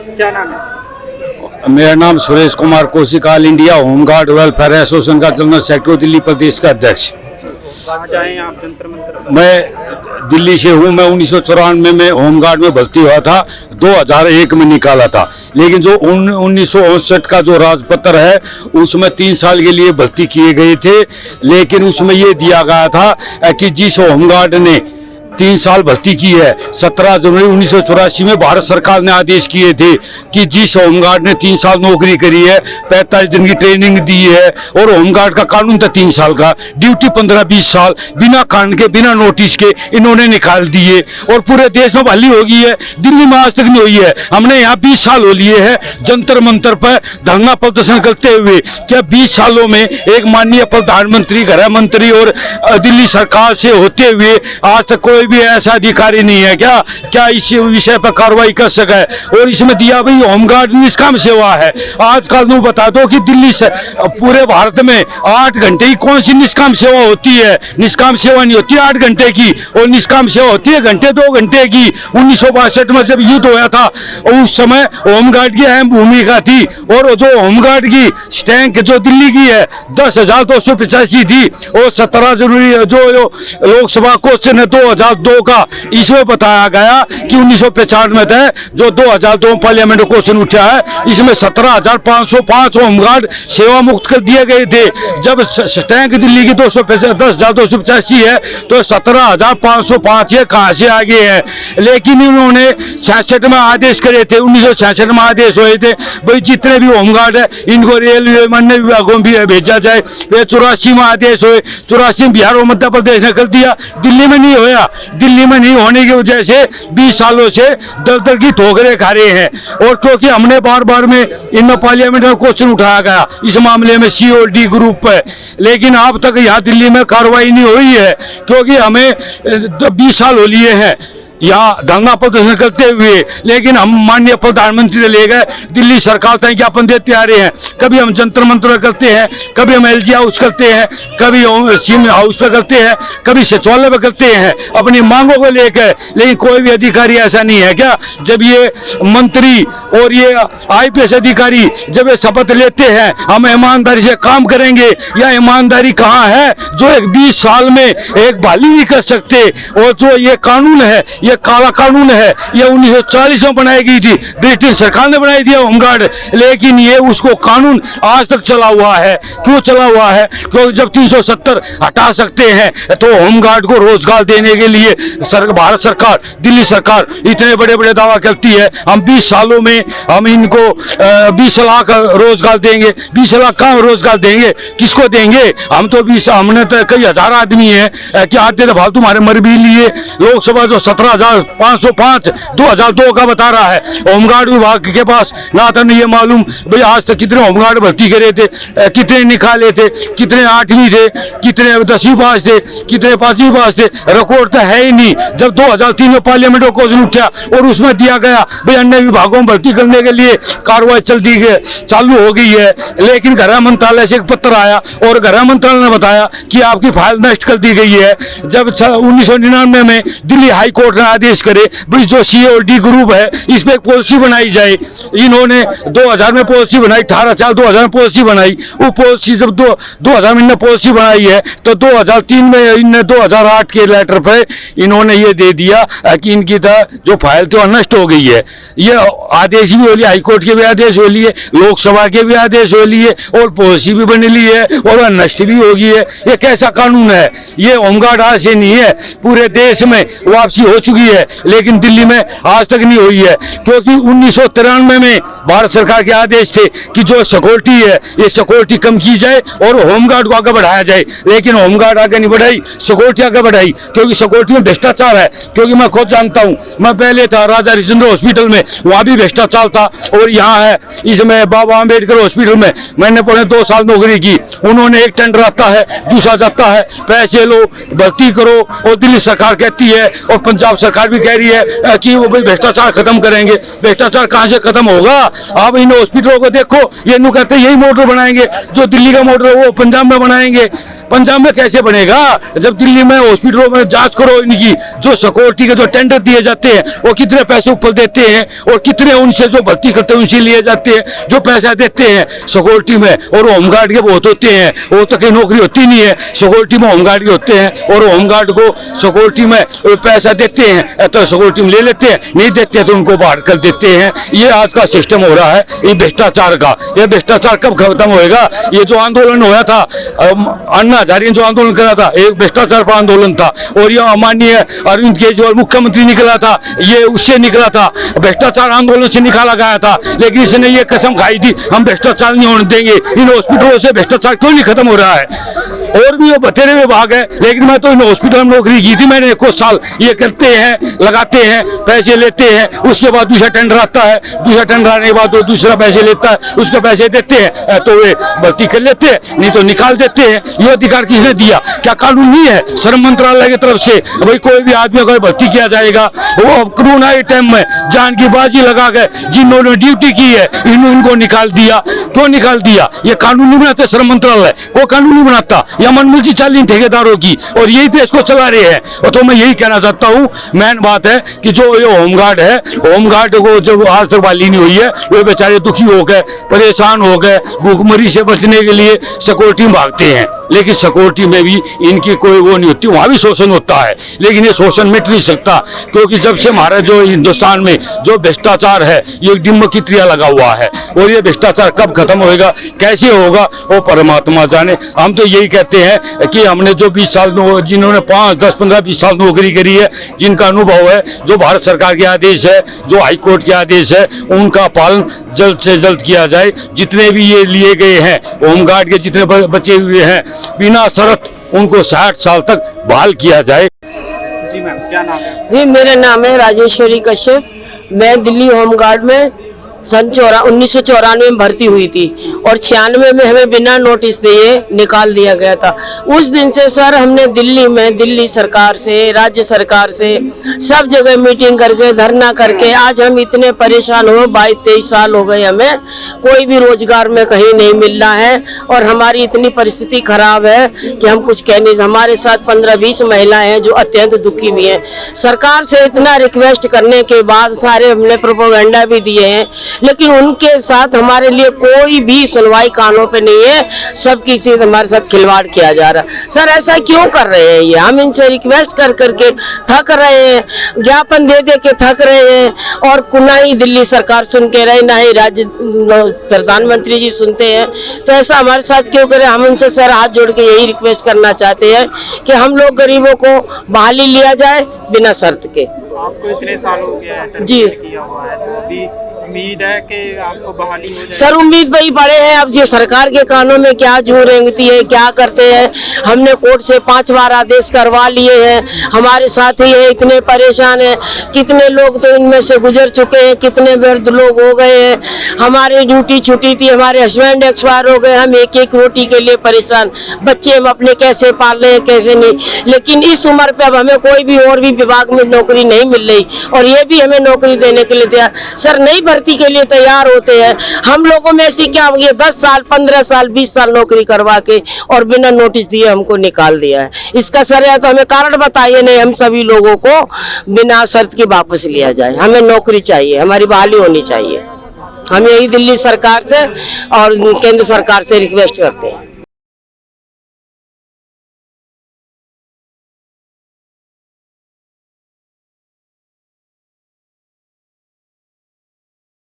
क्या नाम है? मेरा नाम Suresh Kumar Koshik, all India home guard welfare association का जनरल सेक्रेटरी, दिल्ली प्रदेश का अध्यक्ष। कहाँ जाए आप जंतर मंतर? मैं दिल्ली से हूँ। मैं 1994 में होमगार्ड में भर्ती हुआ था, 2001 में निकाला था। लेकिन जो 1959 का जो राजपत्र है उसमें 3 साल के लिए भर्ती किए गए थे। लेकिन उसमें ये दिया गया था कि जिस होमगार्ड ने 3 साल भर्ती की है, 17 जनवरी 1984 में भारत सरकार ने आदेश किए थे कि जिस होमगार्ड ने 3 साल नौकरी करी है, 45 दिन की ट्रेनिंग दी है, और होमगार्ड का कानून था 3 साल का, ड्यूटी 15-20 साल बिना कारण के, बिना नोटिस के इन्होंने निकाल दिए। और पूरे देश में बहाली हो गई है, दिल्ली में आज तक नहीं हुई है। हमने यहाँ 20 साल हो लिए हैं जंतर मंतर पर धरना प्रदर्शन करते हुए। क्या 20 सालों में एक माननीय प्रधानमंत्री, गृह मंत्री और दिल्ली सरकार से होते हुए आज तक कोई भी ऐसा अधिकारी नहीं है क्या इस विषय पर कार्रवाई कर सके? और इसमें दिया भाई होमगार्ड निष्काम सेवा है। आजकल मैं बता दो कि दिल्ली से पूरे भारत में 8 घंटे की कौन सी निष्काम सेवा होती है? निष्काम सेवा नहीं होती 8 घंटे की, और निष्काम सेवा होती है घंटे 2 घंटे की। 1962 में जब युद्ध होया था उस समय होमगार्ड की अहम भूमिका थी। और जो होमगार्ड की स्टैंक जो दिल्ली की है 10,285 थी, और 17 जनवरी जो लोकसभा क्वेश्चन है 2002 का, इसमें बताया गया कि 1995 में था जो 2002 पार्लियामेंट क्वेश्चन उठा है, इसमें 17,505 होमगार्ड सेवा मुक्त कर दिए गए थे। जब स्टैंक दिल्ली की 10,285 है तो 17,505 ये कहां से आगे है? लेकिन इन्होंने 66 में आदेश करे थे, 1966 में आदेश हुए थे भाई जितने भी होमगार्ड है इनको रेलवे अन्य विभागों में भी भेजा जाए। वे 84 में आदेश हुए, 84 में बिहार और मध्य प्रदेश ने कर दिया, दिल्ली में नहीं होया। दिल्ली में नहीं होने की वजह से 20 सालों से दर की ठोकरें खा रहे हैं। और क्योंकि हमने बार बार में इनमें पार्लियामेंट में क्वेश्चन उठाया गया इस मामले में COD ग्रुप पे, लेकिन अब तक यहाँ दिल्ली में कार्रवाई नहीं हुई है। क्योंकि हमें 20 साल हो लिए हैं यहाँ धरना प्रदर्शन करते हुए, लेकिन हम माननीय प्रधानमंत्री ले गए, दिल्ली सरकार तक ज्ञापन देते आ रहे हैं। कभी हम जंतर मंतर करते हैं, कभी हम LG हाउस करते हैं, कभी सिम हाउस पे करते हैं, कभी सचिवालय पे करते हैं अपनी मांगों को लेकर। लेकिन कोई भी अधिकारी ऐसा नहीं है क्या? जब ये मंत्री और ये IPS अधिकारी जब ये शपथ लेते हैं हम ईमानदारी से काम करेंगे, या ईमानदारी कहाँ है जो एक 20 साल में एक बहाली नहीं कर सकते? और जो ये कानून है ये काला कानून है, ये 1940 में बनाई गई थी, ब्रिटिश सरकार ने बनाई थी होमगार्ड, लेकिन ये उसको कानून आज तक चला हुआ है। क्यों चला हुआ है? क्योंकि जब 370 हटा सकते हैं तो होमगार्ड को रोजगार देने के लिए भारत सरकार, दिल्ली सरकार इतने बड़े बड़े दावा करती है हम 20 सालों में हम इनको 20 लाख रोजगार देंगे। 20 लाख कहाँ रोजगार देंगे? किसको देंगे? हम तो 20, हमने तो कई हजार आदमी है कि आते तो फालतू हमारे मर भी लिए। लोकसभा जो 17,505 2002 का बता रहा है, होमगार्ड विभाग के पास ना था ये मालूम भाई आज तक कितने होमगार्ड भर्ती करे थे, कितने निकाले थे, कितने 8वीं थे, कितने 10वीं पास थे, कितने 5वीं पास थे, रिकॉर्ड तो है ही नहीं। जब 2003 में पार्लियामेंट में क्वेश्चन उठा और उसमें दिया गया भाई अन्य विभागों में भर्ती करने के लिए कार्रवाई चालू हो गई है, लेकिन गृह मंत्रालय से एक पत्र आया और गृह मंत्रालय ने बताया कि आपकी फाइल नष्ट कर दी गई है। जब 1999 में दिल्ली हाई कोर्ट ने आदेश करे भाई जो COD ग्रुप है इस पे एक पॉलिसी बनाई जाए, इन्होंने 2000 में पॉलिसी बनाई, 18/4/2000 में पॉलिसी बनाई। वो पॉलिसी जब 2000 में पॉलिसी बनाई है तो 2003 में इनने 2008 के लेटर पे इन्होंने ये दे दिया कि इनकी जो फाइल थी नष्ट हो गई है। ये आदेश भी हो लिए, हाईकोर्ट के भी आदेश हो लिए, लोकसभा के भी आदेश हो लिए, और पॉलिसी भी बन ली है और वह नष्ट भी हो गई है। ये कैसा कानून है? ये होमगार्ड आज से नहीं है, पूरे देश में वापसी हो चुकी है, लेकिन दिल्ली में आज तक नहीं हुई है। क्योंकि 1993 में भारत सरकार के आदेश थे कि जो सिक्योरिटी है ये सिक्योरिटी कम की जाए और होमगार्ड को आगे बढ़ाया जाए, लेकिन होमगार्ड आगे नहीं बढ़ाई, सिक्योरिटी आगे बढ़ाई। क्योंकि सिक्योरिटी में भ्रष्टाचार है। क्योंकि मैं खुद जानता हूँ, मैं पहले था राजा हरिश्चंद्र हॉस्पिटल में, वहाँ भी भ्रष्टाचार था, और यहाँ है इसमें बाबा अम्बेडकर हॉस्पिटल में मैंने पौने 2 साल नौकरी की। उन्होंने एक टेंडर आता है, दूसरा जाता है, पैसे लो, भर्ती करो, और दिल्ली सरकार कहती है और पंजाब सरकार भी कह रही है कि वो भाई भ्रष्टाचार खत्म करेंगे। भ्रष्टाचार कहाँ से खत्म होगा? आप इन हॉस्पिटलों को देखो, ये कहते हैं यही मोटर बनाएंगे, जो दिल्ली का मोटर है वो पंजाब में बनाएंगे। पंजाब में कैसे बनेगा? जब दिल्ली में हॉस्पिटलों में जांच करो इनकी, जो सिक्योरिटी के जो टेंडर दिए जाते हैं वो कितने पैसे ऊपर देते हैं और कितने उनसे जो भर्ती करते हैं उनसे लिए जाते हैं, जो पैसा देते हैं सिक्योरिटी में। और होमगार्ड के बहुत होते हैं, वो तो कहीं नौकरी होती नहीं है, सिक्योरिटी में होमगार्ड के होते हैं और होमगार्ड को सिक्योरिटी में पैसा देते हैं तो सिक्योरिटी में ले लेते हैं, नहीं देते तो उनको बाहर कर देते हैं। ये आज का सिस्टम हो रहा है, ये भ्रष्टाचार का। ये भ्रष्टाचार कब खत्म होएगा? ये जो आंदोलन हुआ था, अन्ना हजारे ने जो आंदोलन करा था, एक भ्रष्टाचार पर आंदोलन था। और ये माननीय अरविंद केजरीवाल मुख्यमंत्री निकला था, ये उससे निकला था, भ्रष्टाचार आंदोलन से निकाला गया था। लेकिन इसने ये कसम खाई थी हम भ्रष्टाचार नहीं होने देंगे। इन हॉस्पिटलों से भ्रष्टाचार क्यों नहीं खत्म हो रहा है? और भी वो बतेरे विभाग है, लेकिन मैं तो इन हॉस्पिटल में नौकरी की थी मैंने कुछ साल। ये करते हैं, लगाते हैं, पैसे लेते हैं, उसके बाद दूसरा टेंडर आता है, दूसरा टेंडर आने के बाद वो दूसरा पैसे लेता है, उसको पैसे देते हैं तो वे भर्ती कर लेते हैं, नहीं तो निकाल देते हैं। ये अधिकार किसने दिया? क्या कानून नहीं है श्रम मंत्रालय की तरफ से? भाई कोई भी आदमी अगर भर्ती किया जाएगा, वो कोरोना के टाइम में जान की बाजी लगा के जिन्होंने ड्यूटी की है इनको निकाल दिया। क्यों निकाल दिया? ये कानून नहीं बनाते श्रम मंत्रालय, कोई कानून नहीं बनाता। या मनमुर्जी चाली ठेकेदारों की, और यही देश को चला रहे हैं। और तो मैं यही कहना चाहता हूँ, मेन बात है कि जो ये होमगार्ड है, होमगार्ड को जब आज तक बहाली नहीं हुई है, वे बेचारे दुखी हो गए, परेशान हो गए, भूखमरी से बचने के लिए सिक्योरिटी में भागते हैं। लेकिन सिक्योरिटी में भी इनकी कोई वो नहीं होती, वहाँ भी शोषण होता है। लेकिन ये शोषण मिट नहीं सकता, क्योंकि जब से हमारा जो हिंदुस्तान में जो भ्रष्टाचार है ये डिम्ब की त्रिया लगा हुआ है। और ये भ्रष्टाचार कब खत्म होएगा, कैसे होगा, वो परमात्मा जाने। हम तो यही कहते हैं कि हमने जो 20 साल जिन्होंने 5, 10, 15, 20 साल नौकरी करी है, जिनका अनुभव है, जो भारत सरकार के आदेश है, जो हाई कोर्ट के आदेश है, उनका पालन जल्द से जल्द किया जाए। जितने भी ये लिए गए हैं होमगार्ड के, जितने बचे हुए हैं, बिना शर्त उनको 60 साल तक बहाल किया जाए। जी मैम, क्या नाम है? जी मेरा नाम है राजेश्वरी कश्यप। मैं दिल्ली होमगार्ड में सन 1994 में भर्ती हुई थी और 96 में हमें बिना नोटिस दिए निकाल दिया गया था। उस दिन से सर हमने दिल्ली में दिल्ली सरकार से, राज्य सरकार से सब जगह मीटिंग करके, धरना करके आज हम इतने परेशान हो, 22-23 साल हो गए, हमें कोई भी रोजगार में कहीं नहीं मिल रहा है। और हमारी इतनी परिस्थिति खराब है कि हम कुछ कह नहीं। हमारे साथ 15-20 महिलाएं हैं जो अत्यंत दुखी भी हैं। सरकार से इतना रिक्वेस्ट करने के बाद सारे हमने प्रोपोगंडा भी दिए हैं, लेकिन उनके साथ हमारे लिए कोई भी सुनवाई कानों पे नहीं है। सबकी चीज हमारे साथ खिलवाड़ किया जा रहा है। सर ऐसा क्यों कर रहे हैं ये? हम इनसे रिक्वेस्ट कर करके थक रहे हैं, ज्ञापन दे दे के थक रहे हैं, और ना ही दिल्ली सरकार सुन के रहे, ना ही राज्य प्रधानमंत्री जी सुनते हैं। तो ऐसा हमारे साथ क्यों करें? हम उनसे सर हाथ जोड़ के यही रिक्वेस्ट करना चाहते हैं कि हम लोग गरीबों को बहाली लिया जाए बिना शर्त के। आपको इतने साल हो गया है जी किया हुआ है, तो अभी उम्मीद है कि आपको बहाली हो जाए? सर उम्मीद वही बड़े हैं। अब ये सरकार के कानों में क्या जू रेंगती है, क्या करते हैं। हमने कोर्ट से 5 बार आदेश करवा लिए हैं। हमारे साथी है इतने परेशान हैं, कितने लोग तो इनमें से गुजर चुके हैं, कितने वृद्ध लोग हो गए हैं। हमारी ड्यूटी छुट्टी थी, हमारे हस्बैंड एक्सपायर हो गए, हम एक एक रोटी के लिए परेशान। बच्चे हम अपने कैसे पाल रहे हैं, कैसे नहीं। लेकिन इस उम्र पे अब हमें कोई भी और भी विभाग में नौकरी नहीं मिल रही, और ये भी हमें नौकरी देने के लिए तैयार सर नहीं भर्ती के लिए तैयार होते हैं। हम लोगों में ऐसी क्या हो गया, 10 साल 15 साल 20 साल नौकरी करवा के और बिना नोटिस दिए हमको निकाल दिया है। इसका सर या तो हमें कारण बताइए, नहीं हम सभी लोगों को बिना शर्त के वापस लिया जाए। हमें नौकरी चाहिए, हमारी बहाली होनी चाहिए। हम यही दिल्ली सरकार से और केंद्र सरकार से रिक्वेस्ट करते हैं।